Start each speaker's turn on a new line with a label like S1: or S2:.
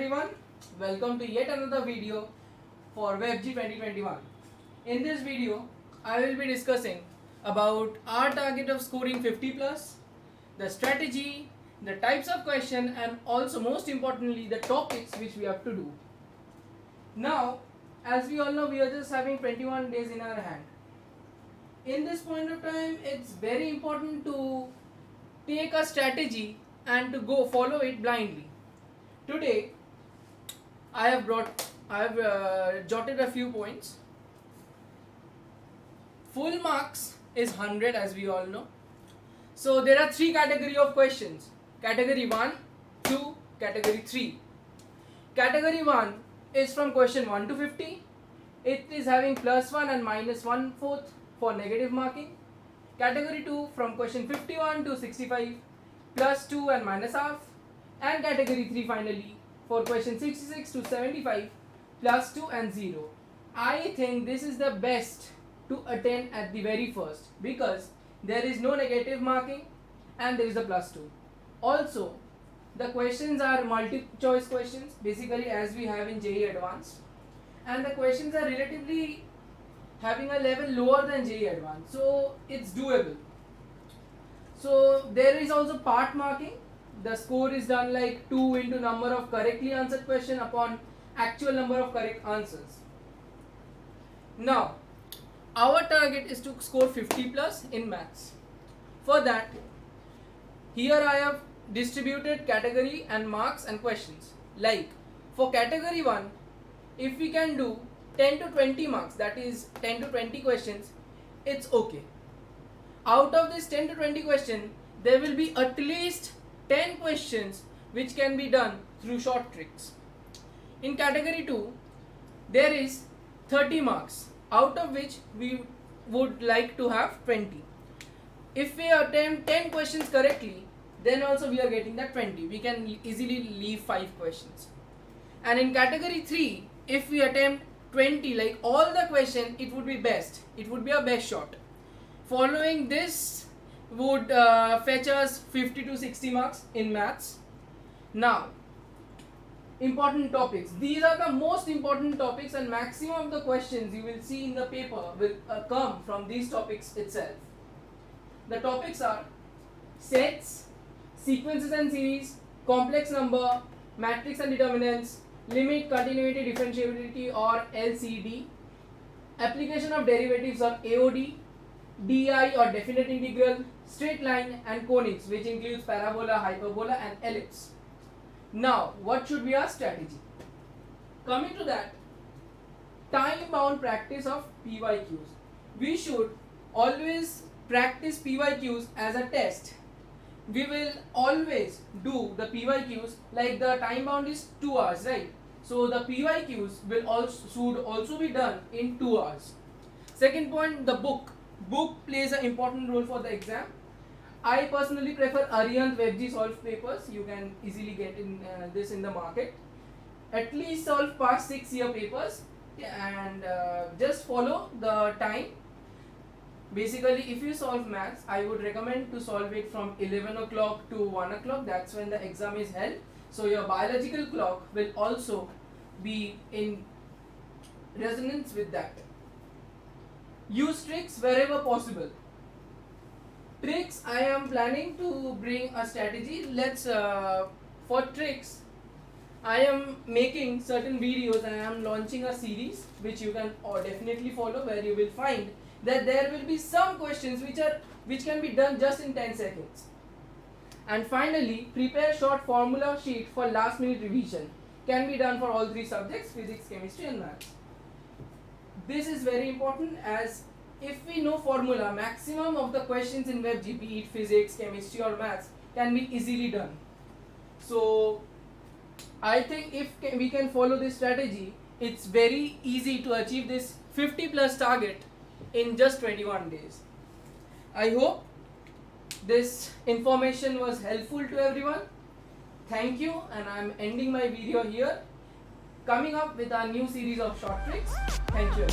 S1: everyone, welcome to yet another video for WebG 2021. In this video, I will be discussing about our target of scoring 50 plus, the strategy, the types of question and also most importantly the topics which we have to do. Now, as we all know, we are just having 21 days in our hand. In this point of time, it's very important to take a strategy and to go follow it blindly. Today, I have jotted a few points. Full marks is 100 as we all know. So there are three category of questions. Category 1, 2, category 3. Category 1 is from question 1 to 50. It is having +1 and -1/4 for negative marking. Category 2 from question 51 to 65 +2 and -1/2. And category 3 finally for question 66 to 75 +2 and 0. I think this is the best to attend at the very first because there is no negative marking and there is a +2. Also, the questions are multiple choice questions basically as we have in JEE Advanced, and the questions are relatively having a level lower than JEE Advanced, so it's doable. So there is also part marking. The score is done like 2 into number of correctly answered question upon actual number of correct answers. Now, our target is to score 50 plus in maths. For that, here I have distributed category and marks and questions. Like for category 1, if we can do 10 to 20 marks, that is 10 to 20 questions, it's okay. Out of this 10 to 20 question, there will be at least 10 questions which can be done through short tricks. In category 2, there is 30 marks, out of which we would like to have 20. If we attempt 10 questions correctly, then also we are getting that 20. We can easily leave 5 questions. And in category 3, if we attempt 20, like all the question, it would be best. It would be a best shot. Following this would fetch us 50 to 60 marks in maths. Now, important topics. These are the most important topics and maximum of the questions you will see in the paper will come from these topics itself. The topics are sets, sequences and series, complex number, matrix and determinants, limit, continuity, differentiability or LCD, application of derivatives or AOD, DI or definite integral, straight line and conics, which includes parabola, hyperbola and ellipse. Now, what should be our strategy? Coming to that, time bound practice of PYQs. We should always practice PYQs as a test. We will always do the PYQs like the time bound is 2 hours, right? So the PYQs should also be done in 2 hours. Second point, the book. Book plays an important role for the exam. I personally prefer Arihant WebG solve papers. You can easily get this in the market. At least solve past 6-year papers and just follow the time. Basically, if you solve maths, I would recommend to solve it from 11 o'clock to 1 o'clock. That's when the exam is held. So your biological clock will also be in resonance with that. Use tricks wherever possible. Tricks, I am planning to bring a strategy. For tricks, I am making certain videos and I am launching a series which you can definitely follow, where you will find that there will be some questions which can be done just in 10 seconds. And finally, prepare short formula sheet for last minute revision. Can be done for all 3 subjects, physics, chemistry and maths. This is very important, as if we know formula, maximum of the questions in WebG, be it physics, chemistry or maths, can be easily done. So I think if we can follow this strategy, it's very easy to achieve this 50 plus target in just 21 days. I hope this information was helpful to everyone. Thank you, and I'm ending my video here. Coming up with our new series of short tricks. Thank you.